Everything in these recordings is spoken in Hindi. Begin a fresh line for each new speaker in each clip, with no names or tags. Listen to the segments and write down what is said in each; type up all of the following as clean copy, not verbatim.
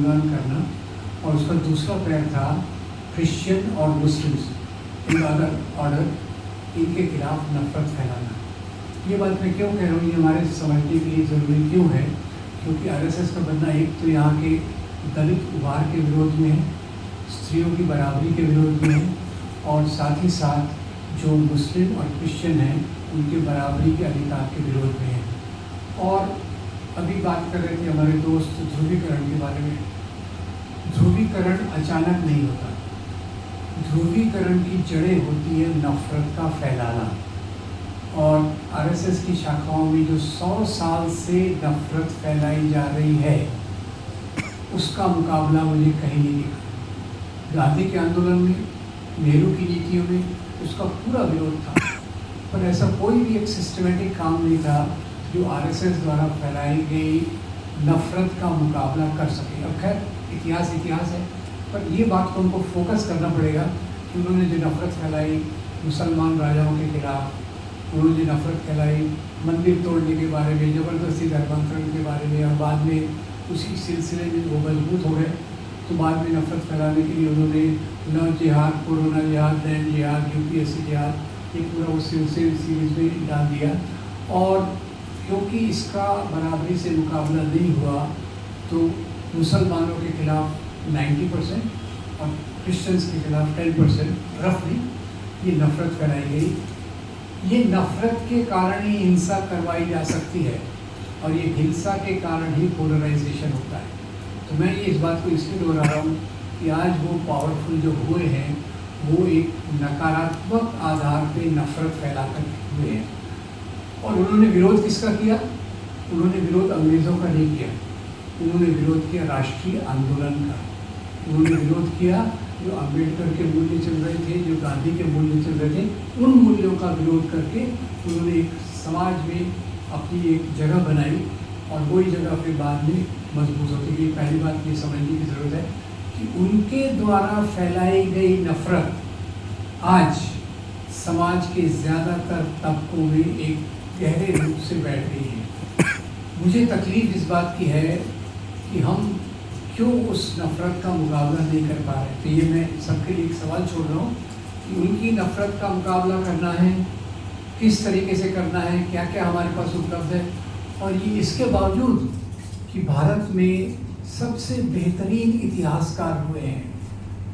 गुणगान करना, और उसका दूसरा पैर था क्रिश्चियन और मुस्लिम्स इन अदर ऑर्डर, इनके खिलाफ नफरत फैलाना। ये बात मैं क्यों कह रहा हूँ, ये हमारे समझने के लिए ज़रूरी क्यों है, क्योंकि आरएसएस का बनना एक तो यहाँ के दलित उभार के विरोध में है, स्त्रियों की बराबरी के विरोध में है, और साथ ही साथ जो मुस्लिम और क्रिश्चियन हैं उनके बराबरी के अधिकार के विरोध में है। और अभी बात कर रहे थे हमारे दोस्त ध्रुवीकरण के बारे में। ध्रुवीकरण अचानक नहीं होता, ध्रुवीकरण की जड़ें होती है नफरत का फैलाना। और आरएसएस की शाखाओं में जो 100 साल से नफरत फैलाई जा रही है, उसका मुकाबला मुझे कहीं नहीं दिखा। गांधी के आंदोलन में, नेहरू की नीतियों में उसका पूरा विरोध था, पर ऐसा कोई भी एक सिस्टमेटिक काम नहीं था जो आरएसएस द्वारा फैलाई गई नफरत का मुकाबला कर सके। अब खैर इतिहास इतिहास है, पर ये बात को उनको फोकस करना पड़ेगा कि उन्होंने जो नफरत फैलाई मुसलमान राजाओं के खिलाफ, उन्होंने जो नफरत फैलाई मंदिर तोड़ने के बारे में, ज़बरदस्ती धर्मांतरण के बारे में, और बाद में उसी सिलसिले में वो मजबूत हो गए, तो बाद में नफरत फैलाने के लिए उन्होंने लव जिहाद, कोरोना जिहाद, लैंड जिहाद, यूपीएससी जिहाद, ये पूरा उस सीरीज में डाल दिया। और क्योंकि इसका बराबरी से मुकाबला नहीं हुआ, तो मुसलमानों के खिलाफ 90% और क्रिश्चियंस के खिलाफ 10% रफली ये नफ़रत फैलाई गई। ये नफ़रत के कारण ही हिंसा करवाई जा सकती है, और ये हिंसा के कारण ही पोलराइजेशन होता है। तो मैं ये इस बात को इसलिए दोहरा रहा हूँ कि आज वो पावरफुल जो हुए हैं, वो एक नकारात्मक आधार पे नफ़रत फैलाकर हुए हैं। और उन्होंने विरोध किसका किया? उन्होंने विरोध अंग्रेज़ों का नहीं किया, उन्होंने विरोध किया राष्ट्रीय आंदोलन का। उन्होंने विरोध किया जो अम्बेडकर के मूल्य चल रहे थे, जो गांधी के मूल्य चल रहे थे, उन मूल्यों का विरोध करके उन्होंने एक समाज में अपनी एक जगह बनाई, और वही जगह फिर बाद में मजबूत होती गई। पहली बात ये समझने की ज़रूरत है कि उनके द्वारा फैलाई गई नफरत आज समाज के ज़्यादातर तबकों में एक गहरे रूप से बैठ गई है। मुझे तकलीफ इस बात की है कि हम क्यों उस नफ़रत का मुकाबला नहीं कर पा रहे। तो ये मैं सबके लिए एक सवाल छोड़ रहा हूँ कि उनकी नफ़रत का मुकाबला करना है, किस तरीके से करना है, क्या क्या हमारे पास उपलब्ध है। और ये इसके बावजूद कि भारत में सबसे बेहतरीन इतिहासकार हुए हैं,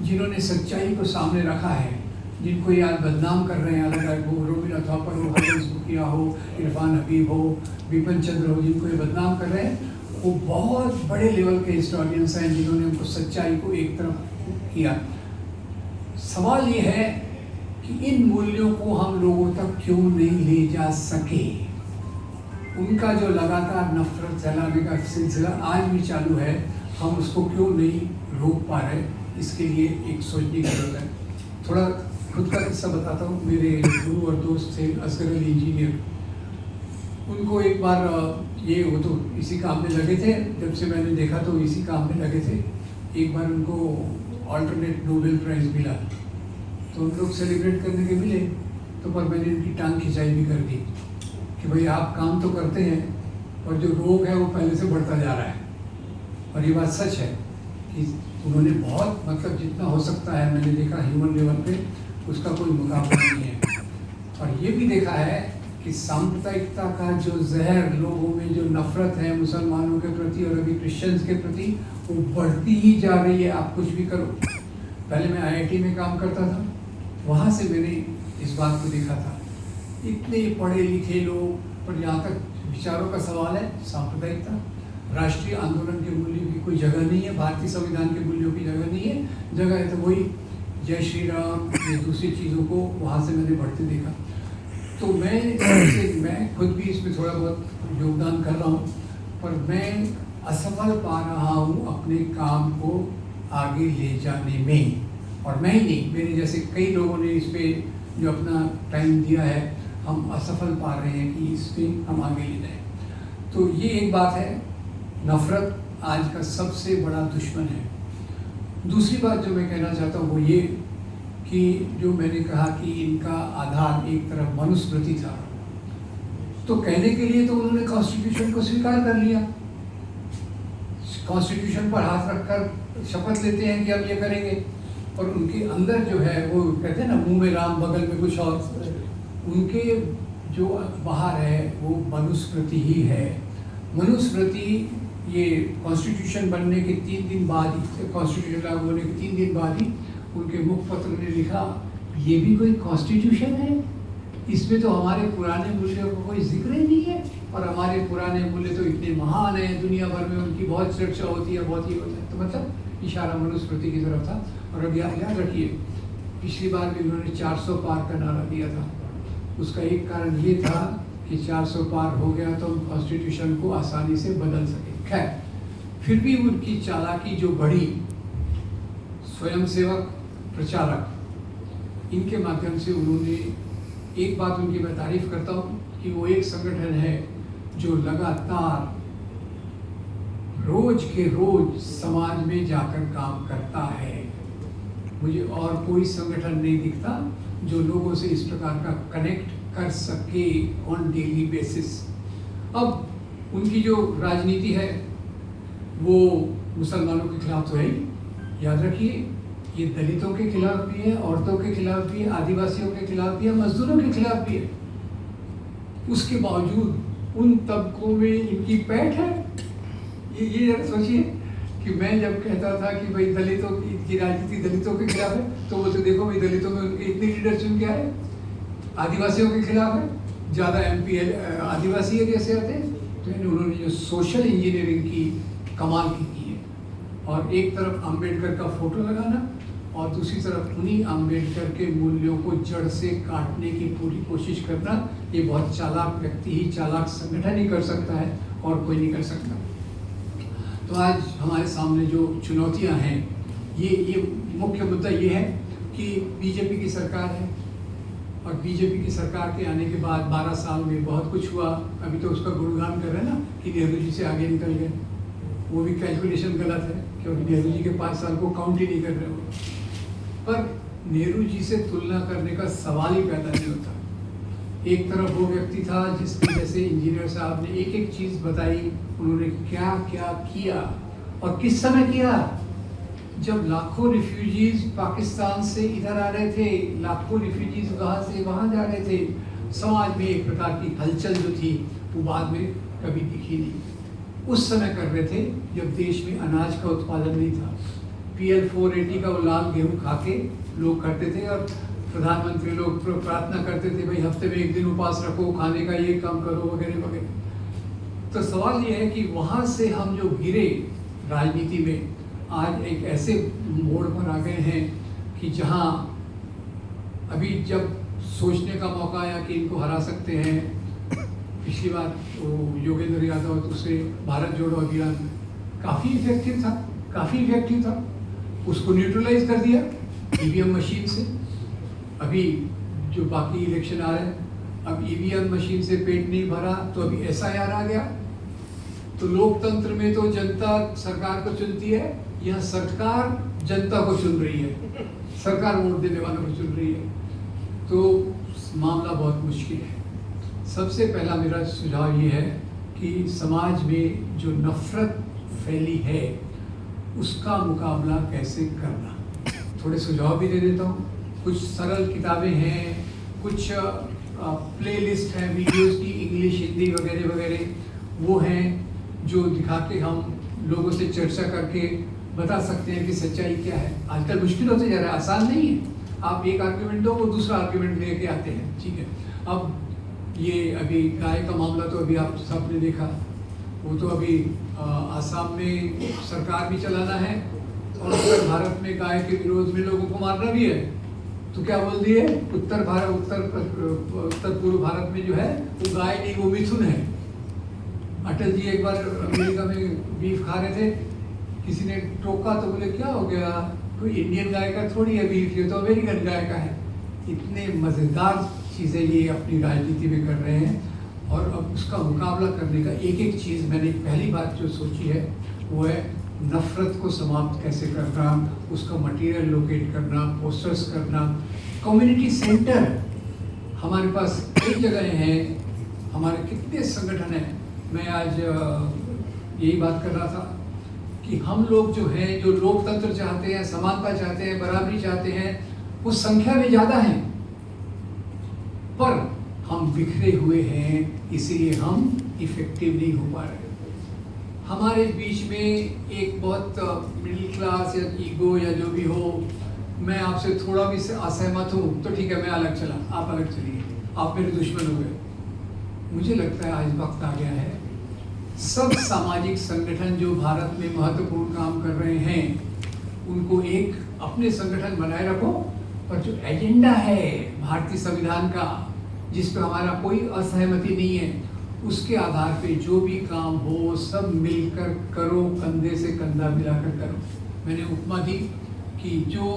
जिन्होंने सच्चाई को सामने रखा है, जिनको ये आज बदनाम कर रहे हैं, अलग वो रोमिला थापर हो, हरबंस बुकिया हो, इरफान हबीब हो, विपिन चंद्र हो, जिनको ये बदनाम कर रहे हैं, वो बहुत बड़े लेवल के हिस्टोरियंस हैं जिन्होंने उनको सच्चाई को एक तरफ किया। सवाल ये है कि इन मूल्यों को हम लोगों तक क्यों नहीं ले जा सके। उनका जो लगातार नफरत फैलाने का सिलसिला आज भी चालू है, हम उसको क्यों नहीं रोक पा रहे, इसके लिए एक सोचने की जरूरत है। थोड़ा खुद का किस्सा बताता हूँ। मेरे गुरु और दोस्त थे असगर अली इंजीनियर, उनको एक बार वो तो इसी काम में लगे थे, जब से मैंने देखा तो इसी काम में लगे थे। एक बार उनको ऑल्टरनेट नोबेल प्राइज़ मिला, तो उन लोग सेलिब्रेट करने के मिले, तो पर मैंने उनकी टांग खिंचाई भी कर दी कि भाई आप काम तो करते हैं, और जो रोग है वो पहले से बढ़ता जा रहा है। और ये बात सच है कि उन्होंने बहुत मतलब जितना हो सकता है मैंने देखा ह्यूमन लेवल पे, उसका कोई मुकाबला नहीं है। और ये भी देखा है कि सांप्रदायिकता का जो जहर लोगों में, जो नफ़रत है मुसलमानों के प्रति और अभी क्रिश्चियंस के प्रति, वो बढ़ती ही जा रही है। आप कुछ भी करो। पहले मैं आईआईटी में काम करता था, वहाँ से मैंने इस बात को देखा था। इतने पढ़े लिखे लोग, पर यहाँ तक विचारों का सवाल है, सांप्रदायिकता, राष्ट्रीय आंदोलन के मूल्यों की कोई जगह नहीं है, भारतीय संविधान के मूल्यों की जगह नहीं है। जगह है तो वही जय श्री राम, ये दूसरी चीज़ों को वहाँ से मैंने बढ़ते देखा। तो मैं खुद भी इसमें थोड़ा बहुत योगदान कर रहा हूँ, पर मैं असफल पा रहा हूँ अपने काम को आगे ले जाने में। और मैं ही नहीं, मेरे जैसे कई लोगों ने इस पर जो अपना टाइम दिया है, हम असफल पा रहे हैं कि इसमें हम आगे ले जाएं। तो ये एक बात है, नफ़रत आज का सबसे बड़ा दुश्मन है। दूसरी बात जो मैं कहना चाहता हूँ वो ये कि जो मैंने कहा कि इनका आधार एक तरफ मनुस्मृति था, तो कहने के लिए तो उन्होंने कॉन्स्टिट्यूशन को स्वीकार कर लिया। कॉन्स्टिट्यूशन पर हाथ रखकर शपथ लेते हैं कि हम ये करेंगे, और उनके अंदर जो है वो कहते हैं ना, मुंह में राम बगल में कुछ और, उनके जो बाहर है वो मनुस्मृति ही है। मनुस्मृति ये कॉन्स्टिट्यूशन बनने के 3 दिन बाद ही, कॉन्स्टिट्यूशन लागू होने के 3 दिन बाद ही उनके मुखपत्र ने लिखा, ये भी कोई कॉन्स्टिट्यूशन है? इसमें तो हमारे पुराने मूल्यों का कोई जिक्र ही नहीं है, और हमारे पुराने मूल्य तो इतने महान हैं, दुनिया भर में उनकी बहुत चर्चा होती है, बहुत ही होता है। तो मतलब इशारा मनुस्मृति की तरफ था। और अब याद रखिए, पिछली बार भी उन्होंने 400 पार का नारा दिया था। उसका एक कारण ये था कि 400 पार हो गया तो हम कॉन्स्टिट्यूशन को आसानी से बदल सके। खैर, फिर भी उनकी चालाकी जो बढ़ी, स्वयंसेवक, प्रचारक, इनके माध्यम से उन्होंने, एक बात उनकी मैं तारीफ करता हूँ कि वो एक संगठन है जो लगातार रोज के रोज समाज में जाकर काम करता है। मुझे और कोई संगठन नहीं दिखता जो लोगों से इस प्रकार का कनेक्ट कर सके ऑन डेली बेसिस। अब उनकी जो राजनीति है वो मुसलमानों के खिलाफ तो है ही, याद रखिए, ये दलितों के खिलाफ भी है, औरतों के खिलाफ भी है, आदिवासियों के खिलाफ भी है, मजदूरों के खिलाफ भी है। उसके बावजूद उन तबकों में इनकी पैठ है। ये जरा सोचिए कि मैं जब कहता था कि भाई दलितों की राजनीति दलितों के खिलाफ है, तो बोलते देखो भाई दलितों में उनके इतने लीडर चुन के आए, आदिवासियों के खिलाफ है, ज़्यादा MP आदिवासी एरिया से आते हैं। तो उन्होंने जो सोशल इंजीनियरिंग की कमाल की है, और एक तरफ अम्बेडकर का फोटो लगाना और दूसरी तरफ उन्हीं अम्बेडकर के मूल्यों को जड़ से काटने की पूरी कोशिश करना, ये बहुत चालाक व्यक्ति ही, चालाक संगठन ही कर सकता है, और कोई नहीं कर सकता। तो आज हमारे सामने जो चुनौतियां हैं, ये मुख्य मुद्दा ये है कि बीजेपी की सरकार है, और बीजेपी की सरकार के आने के बाद 12 साल में बहुत कुछ हुआ। अभी तो उसका गुणगान कर रहे हैं ना कि नेहरू जी से आगे निकल गए। वो भी कैलकुलेशन गलत है, क्योंकि नेहरू जी के 5 साल को काउंट ही नहीं कर रहे हो। पर नेहरू जी से तुलना करने का सवाल ही पैदा नहीं होता। एक तरफ वो व्यक्ति था जिसकी, जैसे इंजीनियर साहब ने एक एक चीज़ बताई, उन्होंने क्या क्या किया और किस समय किया। जब लाखों रिफ्यूजीज पाकिस्तान से इधर आ रहे थे, लाखों रिफ्यूजीज वहाँ से वहाँ जा रहे थे, समाज में एक प्रकार की हलचल जो थी वो बाद में कभी दिखी नहीं। उस समय कर रहे थे जब देश में अनाज का उत्पादन नहीं था। PL 480 का वो लाल गेहूँ खा के लोग करते थे, और प्रधानमंत्री लोग प्रार्थना करते थे भाई हफ्ते में 1 दिन उपवास रखो, खाने का ये काम करो, वगैरह वगैरह। तो सवाल ये है कि वहाँ से हम जो गिरे राजनीति में, आज एक ऐसे मोड़ पर आ गए हैं कि जहाँ अभी जब सोचने का मौका आया कि इनको हरा सकते हैं, पिछली बार वो योगेंद्र यादव तो उससे भारत जोड़ो अभियान काफ़ी इफेक्टिव था, उसको न्यूट्रलाइज कर दिया EVM मशीन से। अभी जो बाकी इलेक्शन आ रहे हैं, अब EVM मशीन से पेट नहीं भरा तो अभी SIR आ गया। तो लोकतंत्र में तो जनता सरकार को चुनती है, यह सरकार जनता को चुन रही है, सरकार वोट देने वालों को चुन रही है। तो मामला बहुत मुश्किल है। सबसे पहला मेरा सुझाव ये है कि समाज में जो नफरत फैली है उसका मुकाबला कैसे करना। थोड़े सुझाव भी दे देता हूँ। कुछ सरल किताबें हैं, कुछ प्लेलिस्ट हैं वीडियोस की, इंग्लिश, हिंदी वगैरह वगैरह, वो हैं जो दिखा के हम लोगों से चर्चा करके बता सकते हैं कि सच्चाई क्या है। आजकल मुश्किल होते जा रहा है, आसान नहीं है। आप एक आर्ग्यूमेंट दो, वो दूसरा आर्ग्यूमेंट लेके आते हैं, ठीक है। अब ये अभी गाय का मामला तो अभी आप सबने देखा, वो तो अभी आसाम में सरकार भी चलाना है और उत्तर भारत में गाय के विरोध में लोगों को मारना भी है। तो क्या बोल दिए, उत्तर पूर्व भारत में जो है वो गाय नहीं, वो मिथुन है। अटल जी एक बार अमेरिका में बीफ खा रहे थे, किसी ने टोका तो बोले क्या हो गया, कोई इंडियन गाय का थोड़ी है बीफ, ये तो अमेरिकन गाय का है। इतने मज़ेदार चीज़ें ये अपनी राजनीति में कर रहे हैं। और अब उसका मुकाबला करने का एक एक चीज़, मैंने पहली बात जो सोची है वो है नफ़रत को समाप्त कैसे करना, उसका मटेरियल लोकेट करना, पोस्टर्स करना, कम्युनिटी सेंटर। हमारे पास कई जगह हैं, हमारे कितने संगठन हैं। मैं आज यही बात कर रहा था कि हम लोग जो हैं, जो लोकतंत्र चाहते हैं, समानता चाहते हैं, बराबरी चाहते हैं, उस संख्या में ज़्यादा हैं, पर हम बिखरे हुए हैं, इसीलिए हम इफेक्टिव नहीं हो पा रहे। हमारे बीच में एक बहुत मिडिल क्लास या ईगो या जो भी हो, मैं आपसे थोड़ा भी असहमत हूँ तो ठीक है, मैं अलग चला, आप अलग चलिए, आप मेरे दुश्मन हो गए। मुझे लगता है आज वक्त आ गया है, सब सामाजिक संगठन जो भारत में महत्वपूर्ण काम कर रहे हैं, उनको एक अपने संगठन बनाए रखो, पर जो एजेंडा है भारतीय संविधान का, जिस पर हमारा कोई असहमति नहीं है, उसके आधार पे जो भी काम हो सब मिलकर करो, कंधे से कंधा मिलाकर करो। मैंने उपमा दी कि जो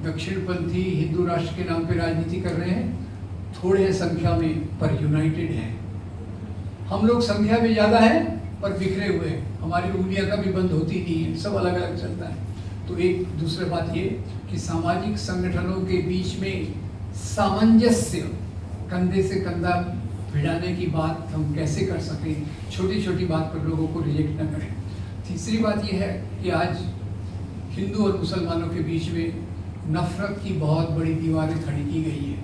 दक्षिणपंथी हिंदू राष्ट्र के नाम पे राजनीति कर रहे हैं, थोड़े हैं संख्या में पर यूनाइटेड हैं। हम लोग संख्या में ज़्यादा हैं पर बिखरे हुए हैं, हमारी उंगलियां कभी बंद होती नहीं है, सब अलग अलग चलता है। तो एक दूसरी बात ये कि सामाजिक संगठनों के बीच में सामंजस्य, कंधे से कंधा भिड़ाने की बात हम कैसे कर सकें, छोटी छोटी बात पर लोगों को रिजेक्ट न करें। तीसरी बात यह है कि आज हिंदू और मुसलमानों के बीच में नफरत की बहुत बड़ी दीवारें खड़ी की गई है।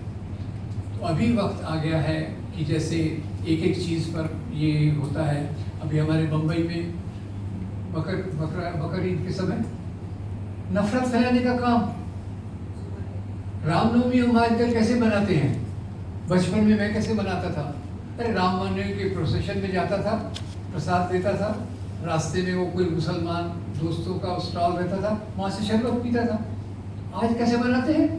तो अभी वक्त आ गया है कि जैसे एक एक चीज़ पर ये होता है, अभी हमारे बम्बई में बकर ईद के समय नफरत फैलाने का काम, रामनवमी हम आजकल कैसे मनाते हैं, बचपन में मैं कैसे मनाता था, अरे रामनवमी के प्रोसेशन में जाता था, प्रसाद देता था, रास्ते में वो कोई मुसलमान दोस्तों का स्टॉल रहता था, वहाँ से शरबत पीता था। आज कैसे मनाते हैं,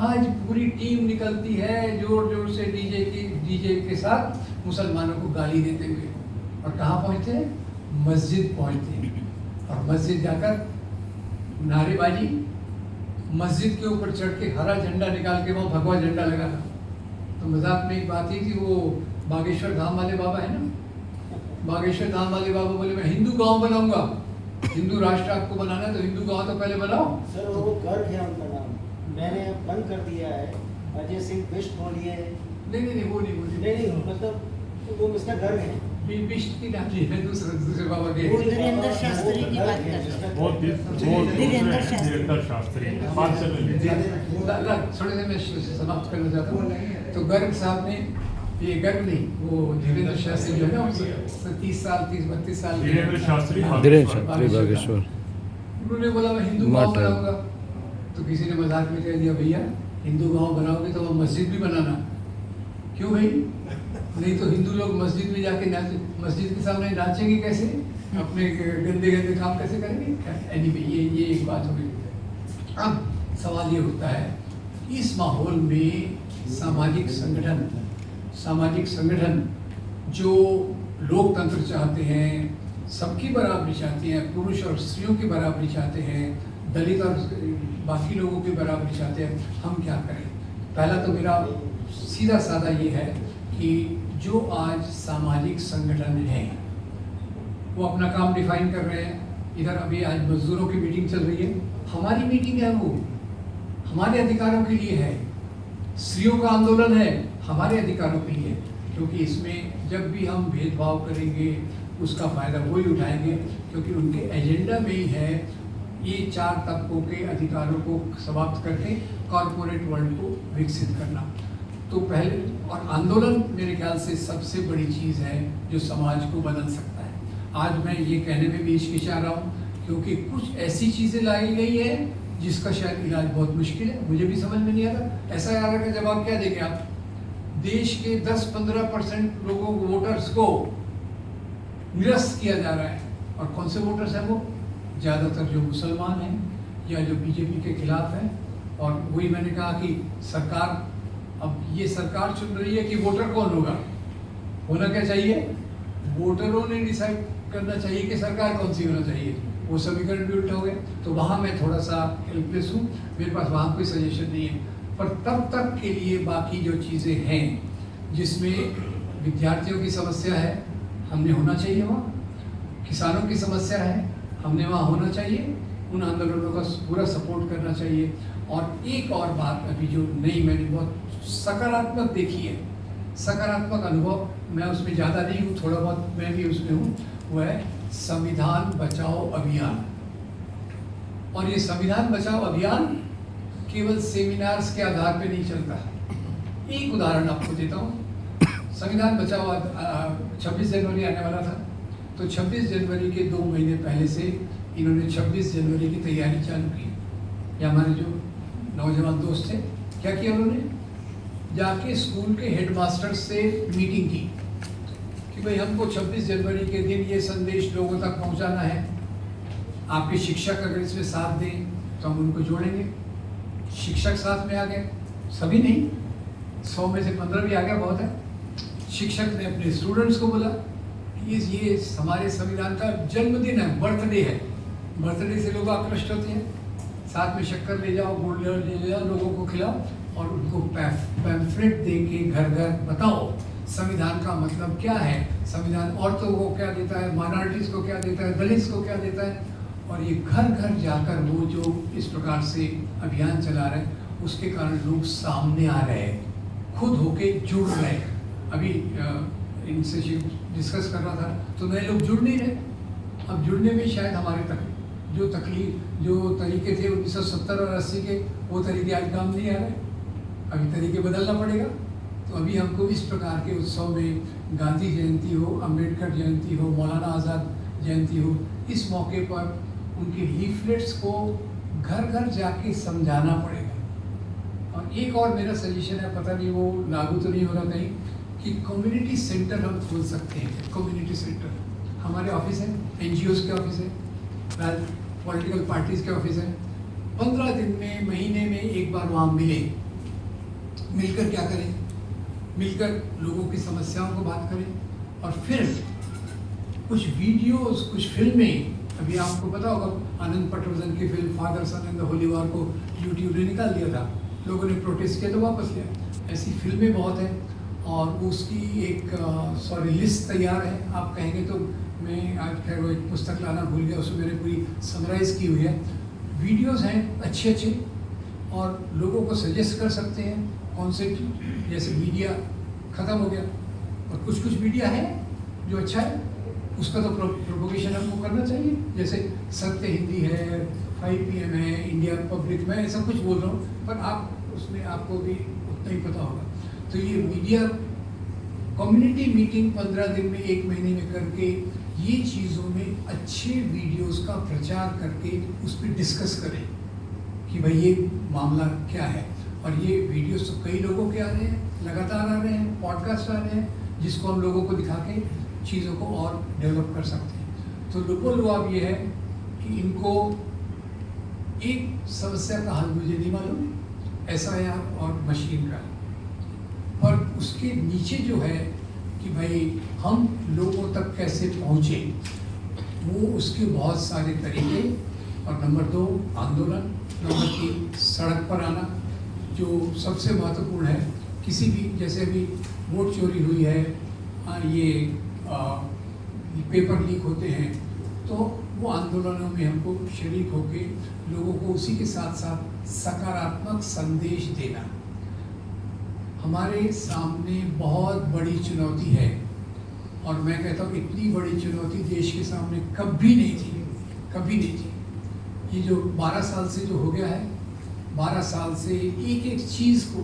आज पूरी टीम निकलती है जोर जोर से डीजे के साथ मुसलमानों को गाली देते हुए, और कहाँ पहुँचते हैं, मस्जिद पहुँचते हैं, और मस्जिद जाकर नारेबाजी, मस्जिद के ऊपर चढ़ के हरा झंडा निकाल के वहाँ भगवा झंडा लगा था। तो मजाक में एक बात ही थी, वो बागेश्वर धाम वाले बाबा है ना, बागेश्वर धाम वाले बाबा बोले मैं हिंदू गांव बनाऊंगा, हिंदू राष्ट्र आपको बनाना है तो हिंदू गांव तो पहले बनाओ।
सर वो गर्ग है उनका नाम, मैंने बंद कर दिया है, अजय सिंह बिष्ट बोलिए।
नहीं वो नहीं
मतलब वो इसका गर्ग है,
बिष्ट की नाम है, दूसरे बाबा के,
वो वीरेंद्र शास्त्री की बात कर रहे हैं,
वो वीरेंद्र शास्त्री बात चल रही है।
थोड़े से मैं समाप्त करना चाहता हूँ। तो गर्ग साहब ने, ये गर्ग नहीं, वो धीरेन्द्र शास्त्री जो है ना, 30-32 साल
धीरेन्द्र शास्त्री
बागेश्वर, उन्होंने बोला मैं हिंदू गांव बनाऊंगा। तो किसी ने मजाक में कह दिया भैया हिंदू गांव बनाओगे तो वह मस्जिद भी बनाना, क्यों भाई, नहीं तो हिंदू लोग मस्जिद में जाके मस्जिद के सामने नाचेंगे कैसे, अपने गंदे गंदे काम कैसे करेंगे। एनीवे ये एक बात हो गई। अब सवाल ये होता है, इस माहौल में सामाजिक संगठन जो लोकतंत्र चाहते हैं, सबकी बराबरी चाहते हैं, पुरुष और स्त्रियों की बराबरी चाहते हैं, दलित और बाकी लोगों की बराबरी चाहते हैं, हम क्या करें। पहला तो मेरा सीधा साधा ये है कि जो आज सामाजिक संगठन हैं वो अपना काम डिफाइन कर रहे हैं। इधर अभी आज मजदूरों की मीटिंग चल रही है, हमारी मीटिंग है, वो हमारे अधिकारों के लिए है। स्त्रियों का आंदोलन है, हमारे अधिकारों के लिए, क्योंकि इसमें जब भी हम भेदभाव करेंगे उसका फ़ायदा वही उठाएंगे, क्योंकि उनके एजेंडा में ही है ये 4 तबकों के अधिकारों को समाप्त करके कॉरपोरेट वर्ल्ड को विकसित करना। तो पहले, और आंदोलन मेरे ख्याल से सबसे बड़ी चीज़ है जो समाज को बदल सकता है। आज मैं ये कहने में भी हिचकिचा रहा हूँ क्योंकि कुछ ऐसी चीज़ें लाई गई है जिसका शायद इलाज बहुत मुश्किल है, मुझे भी समझ में नहीं आता। ऐसा यार का जवाब क्या देंगे आप, देश के 10-15% लोगों को, वोटर्स को निरस्त किया जा रहा है, और कौन से वोटर्स हैं वो, ज़्यादातर जो मुसलमान हैं या जो बीजेपी के खिलाफ हैं। और वही मैंने कहा कि सरकार, अब ये सरकार चुन रही है कि वोटर कौन होगा, होना क्या चाहिए, वोटरों ने डिसाइड करना चाहिए कि सरकार कौन सी होना चाहिए। वो समीकरण भी उल्टा हो गए। तो वहाँ मैं थोड़ा सा हेल्पलेस हूँ, मेरे पास वहाँ कोई सजेशन नहीं है। पर तब तक के लिए बाकी जो चीज़ें हैं जिसमें विद्यार्थियों की समस्या है, हमने होना चाहिए वहाँ, किसानों की समस्या है, हमने वहाँ होना चाहिए, उन आंदोलनों का पूरा सपोर्ट करना चाहिए। और एक और बात अभी जो नई मैंने बहुत सकारात्मक देखी है, सकारात्मक अनुभव, मैं उसमें ज़्यादा नहीं हूँ, थोड़ा बहुत मैं भी उसमें हूँ, वो है संविधान बचाओ अभियान। और ये संविधान बचाओ अभियान केवल सेमिनार्स के आधार पे नहीं चलता है। एक उदाहरण आपको देता हूँ। संविधान बचाओ 26 जनवरी आने वाला था, तो 26 जनवरी के 2 महीने पहले से इन्होंने 26 जनवरी की तैयारी चालू की। या हमारे जो नौजवान दोस्त थे, क्या किया उन्होंने, जाके स्कूल के हेडमास्टर से मीटिंग की कि भाई हमको 26 जनवरी के दिन ये संदेश लोगों तक पहुंचाना है। आपके शिक्षक अगर इसमें साथ दें तो हम उनको जोड़ेंगे। शिक्षक साथ में आ गए, सभी नहीं, 100 में से 15 भी आ गया, बहुत है। शिक्षक ने अपने स्टूडेंट्स को बोला कि ये हमारे संविधान का जन्मदिन है, बर्थडे है। बर्थडे से लोग आकृष्ट होते हैं। साथ में शक्कर ले जाओ, गुड़ ले जाओ, लोगों को खिलाओ और उनको पैम्फलेट दे के घर घर बताओ संविधान का मतलब क्या है, संविधान औरतों को क्या देता है, माइनॉरिटीज़ को क्या देता है, दलित को क्या देता है। और ये घर घर जाकर वो जो इस प्रकार से अभियान चला रहे हैं, उसके कारण लोग सामने आ रहे हैं, खुद होके जुड़ रहे हैं। अभी इनसे डिस्कस कर रहा था तो नए लोग जुड़ नहीं रहे। अब जुड़ने में शायद हमारे जो तरीके थे 1970 और 80 के, वो तरीके आज काम नहीं आ रहे। अभी तरीके बदलना पड़ेगा। तो अभी हमको इस प्रकार के उत्सव में गांधी जयंती हो, अंबेडकर जयंती हो, मौलाना आज़ाद जयंती हो, इस मौके पर उनके लीफलेट्स को घर घर जाके समझाना पड़ेगा। और एक और मेरा सजेशन है, पता नहीं वो लागू तो नहीं हो रहा कहीं, कि कम्युनिटी सेंटर हम खोल सकते हैं। कम्युनिटी सेंटर हमारे ऑफिस है, NGOs के ऑफिस है, पॉलिटिकल पार्टीज़ के ऑफिस है। 15 दिन में, महीने में एक बार वहाँ मिलकर क्या करें, मिलकर लोगों की समस्याओं को बात करें। और फिर कुछ वीडियोस, कुछ फिल्में, अभी आपको पता होगा आनंद पटवर्धन की film father son and the holy war को YouTube ने निकाल दिया था, लोगों ने प्रोटेस्ट किया तो वापस लिया। ऐसी फिल्में बहुत हैं और उसकी एक लिस्ट तैयार है। आप कहेंगे तो मैं आज खैर वो एक पुस्तक लाना भूल गया, उसमें मैंने पूरी समराइज़ की हुई है। वीडियोस हैं अच्छे अच्छे और लोगों को सजेस्ट कर सकते हैं कौन से, जैसे मीडिया ख़त्म हो गया और कुछ मीडिया है जो अच्छा है, उसका तो प्रोपोगेशन हमको करना चाहिए। जैसे सत्य हिंदी है, 5 PM है, इंडिया पब्लिक, मैं ऐसा कुछ बोल रहा हूँ पर आप उसमें आपको भी उतना ही पता होगा। तो ये मीडिया कम्युनिटी मीटिंग 15 दिन में, 1 महीने में करके ये चीज़ों में अच्छे वीडियोस का प्रचार करके उस पर डिस्कस करें कि भाई ये मामला क्या है। और ये वीडियोस तो कई लोगों के आ रहे हैं, लगातार आ रहे हैं, पॉडकास्ट आ रहे हैं, जिसको हम लोगों को दिखा के चीज़ों को और डेवलप कर सकते हैं। तो लोगों लुभाव ये है कि इनको एक समस्या का हल मुझे नहीं मालूम, SIR और मशीन का, पर उसके नीचे जो है कि भाई हम लोगों तक कैसे पहुँचे, वो उसके बहुत सारे तरीके। और नंबर 2 आंदोलन, नंबर 3 सड़क पर आना, जो सबसे महत्वपूर्ण है। किसी भी, जैसे अभी वोट चोरी हुई है, ये पेपर लीक होते हैं, तो वो आंदोलनों में हमको शरीक होके लोगों को उसी के साथ साथ सकारात्मक संदेश देना। हमारे सामने बहुत बड़ी चुनौती है और मैं कहता हूँ इतनी बड़ी चुनौती देश के सामने कभी नहीं थी, कभी नहीं थी। ये जो 12 साल से जो हो गया है, 12 साल से एक एक चीज़ को,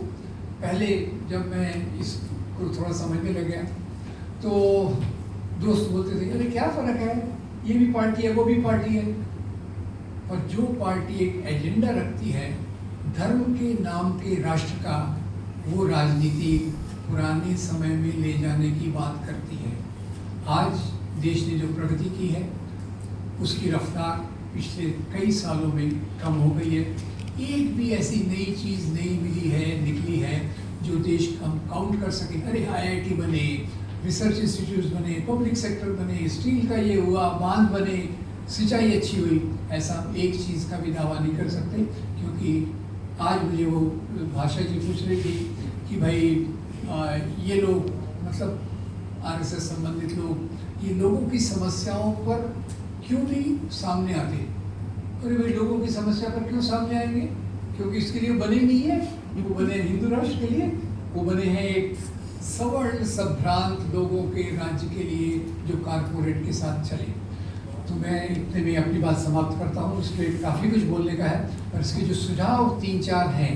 पहले जब मैं इसको थोड़ा समझने लग गया तो दोस्त बोलते थे अरे क्या फ़र्क है, ये भी पार्टी है वो भी पार्टी है। और जो पार्टी एक एजेंडा रखती है धर्म के नाम के राष्ट्र का, वो राजनीति पुराने समय में ले जाने की बात करती है। आज देश ने जो प्रगति की है उसकी रफ्तार पिछले कई सालों में कम हो गई है। एक भी ऐसी नई चीज़ नहीं मिली है, निकली है जो देश हम काउंट कर सकें। अरे IIT बने, रिसर्च इंस्टीट्यूट बने, पब्लिक सेक्टर बने, स्टील का ये हुआ, बांध बने, सिंचाई अच्छी हुई, ऐसा एक चीज़ का भी दावा नहीं कर सकते। क्योंकि आज मुझे वो भाषा जी पूछ रही थी कि भाई ये लोग, मतलब RSS संबंधित लोग, ये लोगों की समस्याओं पर क्यों नहीं सामने आते। अरे भाई लोगों की समस्या पर क्यों सामने आएंगे, क्योंकि इसके लिए बने नहीं है। वो बने हैं हिंदू राष्ट्र के लिए, वो बने हैं एक सवर्ण संभ्रांत लोगों के राज्य के लिए जो कारपोरेट के साथ चले। तो मैं इतने में अपनी बात समाप्त करता हूँ। इस पर काफ़ी कुछ बोलने का है, पर इसके जो सुझाव 3-4 हैं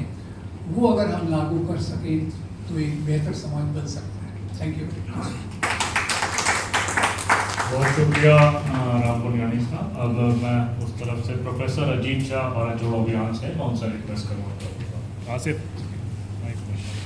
वो अगर हम लागू कर सकें तो एक बेहतर समाज बन सकता है। Thank you.
बहुत शुक्रिया राम पुनियानी साहब। अब मैं उस तरफ से प्रोफेसर अजीत शाह हमारा जो अभियान से मैं उनसे रिक्वेस्ट करूँगा। आसिफ।